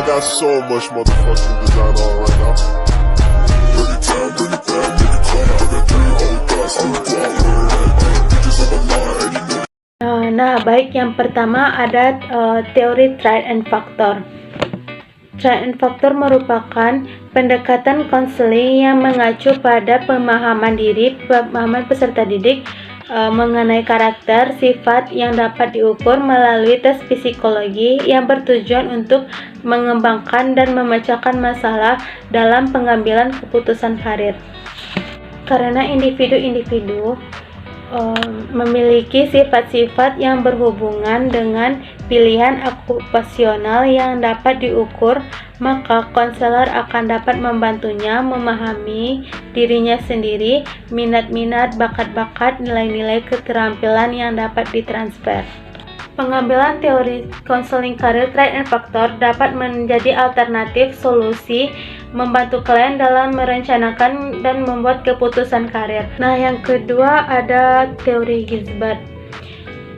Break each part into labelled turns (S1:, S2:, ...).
S1: got so much motherfucking design on right now. Bring it down, bring it down, nigga, come out, got 3 old thoughts, I'm bitches on my line, and you know.
S2: Nah, baik, yang pertama ada teori trait and factor. Trait and factor merupakan pendekatan konseling yang mengacu pada pemahaman diri, pemahaman peserta didik mengenai karakter, sifat yang dapat diukur melalui tes psikologi yang bertujuan untuk mengembangkan dan memecahkan masalah dalam pengambilan keputusan karir. Karena individu-individu memiliki sifat-sifat yang berhubungan dengan pilihan okupasional yang dapat diukur, maka konselor akan dapat membantunya memahami dirinya sendiri, minat-minat, bakat-bakat, nilai-nilai keterampilan yang dapat ditransfer. Pengambilan teori konseling karir trait and factor dapat menjadi alternatif solusi membantu klien dalam merencanakan dan membuat keputusan karir. Nah, yang kedua ada teori Gisbert.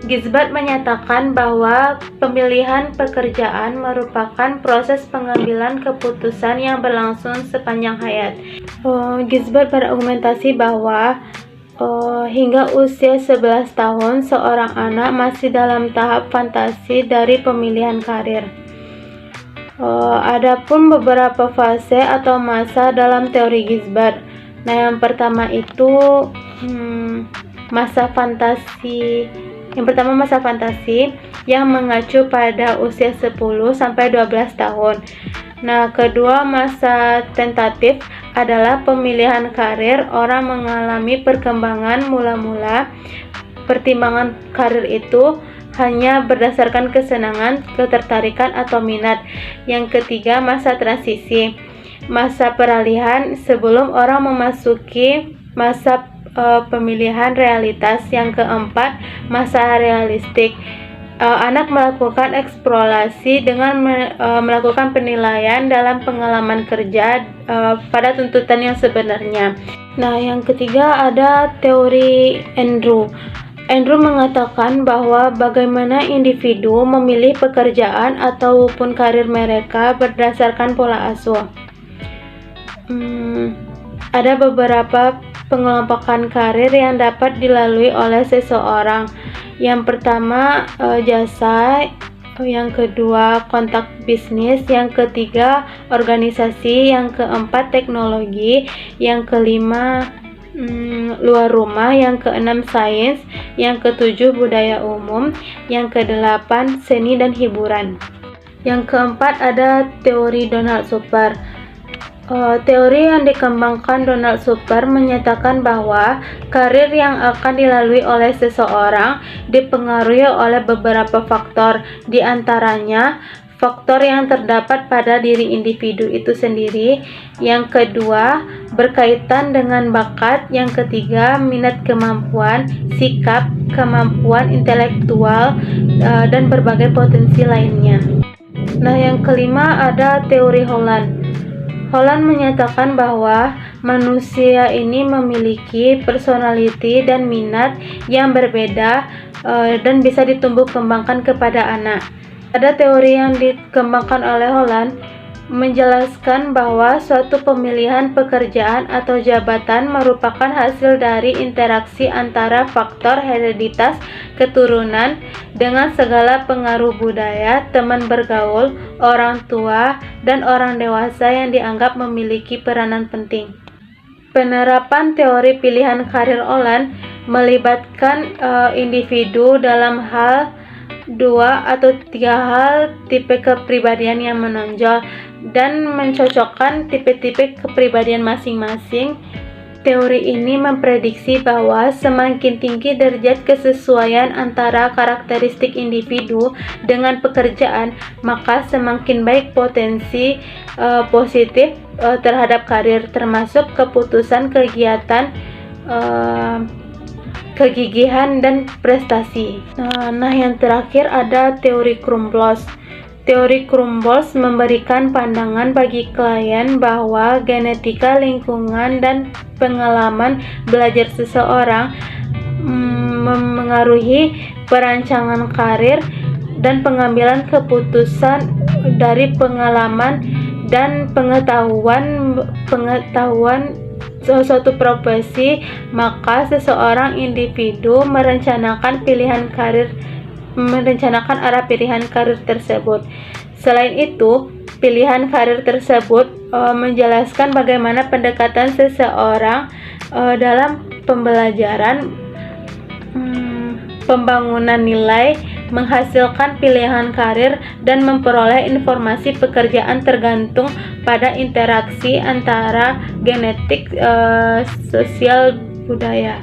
S2: Gisbert menyatakan bahwa pemilihan pekerjaan merupakan proses pengambilan keputusan yang berlangsung sepanjang hayat. Gisbert berargumentasi bahwa hingga usia 11 tahun, seorang anak masih dalam tahap fantasi dari pemilihan karir. Adapun beberapa fase atau masa dalam teori Gisbert. Nah, yang pertama itu masa fantasi. Yang pertama masa fantasi yang mengacu pada usia 10 sampai 12 tahun. Nah, kedua masa tentatif adalah pemilihan karir. Orang mengalami perkembangan mula-mula. Pertimbangan karir itu hanya berdasarkan kesenangan, ketertarikan, atau minat. Yang ketiga, masa transisi, masa peralihan sebelum orang memasuki masa pemilihan realitas. Yang keempat, masa realistik. Anak melakukan eksplorasi dengan melakukan penilaian dalam pengalaman kerja pada tuntutan yang sebenarnya. Nah, yang ketiga ada teori Andrew. Andrew mengatakan bahwa bagaimana individu memilih pekerjaan ataupun karir mereka berdasarkan pola asuh. Ada beberapa pengelompokan karir yang dapat dilalui oleh seseorang. Yang pertama jasa, yang kedua kontak bisnis, yang ketiga organisasi, yang keempat teknologi, yang kelima luar rumah, yang keenam sains, yang ketujuh budaya umum, yang kedelapan seni dan hiburan. Yang keempat ada teori Donald Super. Teori yang dikembangkan Donald Super menyatakan bahwa karir yang akan dilalui oleh seseorang dipengaruhi oleh beberapa faktor, di antaranya faktor yang terdapat pada diri individu itu sendiri, yang kedua berkaitan dengan bakat, yang ketiga minat, kemampuan, sikap, kemampuan intelektual, dan berbagai potensi lainnya. Nah, yang kelima ada teori Holland. Holland menyatakan bahwa manusia ini memiliki personality dan minat yang berbeda dan bisa ditumbuh kembangkan kepada anak. Ada teori yang dikembangkan oleh Holland menjelaskan bahwa suatu pemilihan pekerjaan atau jabatan merupakan hasil dari interaksi antara faktor hereditas, keturunan, dengan segala pengaruh budaya, teman bergaul, orang tua, dan orang dewasa yang dianggap memiliki peranan penting. Penerapan teori pilihan karir Holland melibatkan individu dalam hal 2 atau 3 hal tipe kepribadian yang menonjol dan mencocokkan tipe-tipe kepribadian masing-masing. Teori ini memprediksi bahwa semakin tinggi derajat kesesuaian antara karakteristik individu dengan pekerjaan, maka semakin baik potensi positif terhadap karir, termasuk keputusan, kegiatan, kegigihan, dan prestasi. Nah, yang terakhir ada teori Krumbolz. Teori Krumbolz memberikan pandangan bagi klien bahwa genetika, lingkungan, dan pengalaman belajar seseorang memengaruhi perancangan karir dan pengambilan keputusan dari pengalaman dan pengetahuan suatu profesi, maka seseorang individu merencanakan arah pilihan karir tersebut. Selain itu, pilihan karir tersebut menjelaskan bagaimana pendekatan seseorang dalam pembelajaran, pembangunan nilai, menghasilkan pilihan karir, dan memperoleh informasi pekerjaan tergantung pada interaksi antara genetik, sosial, budaya.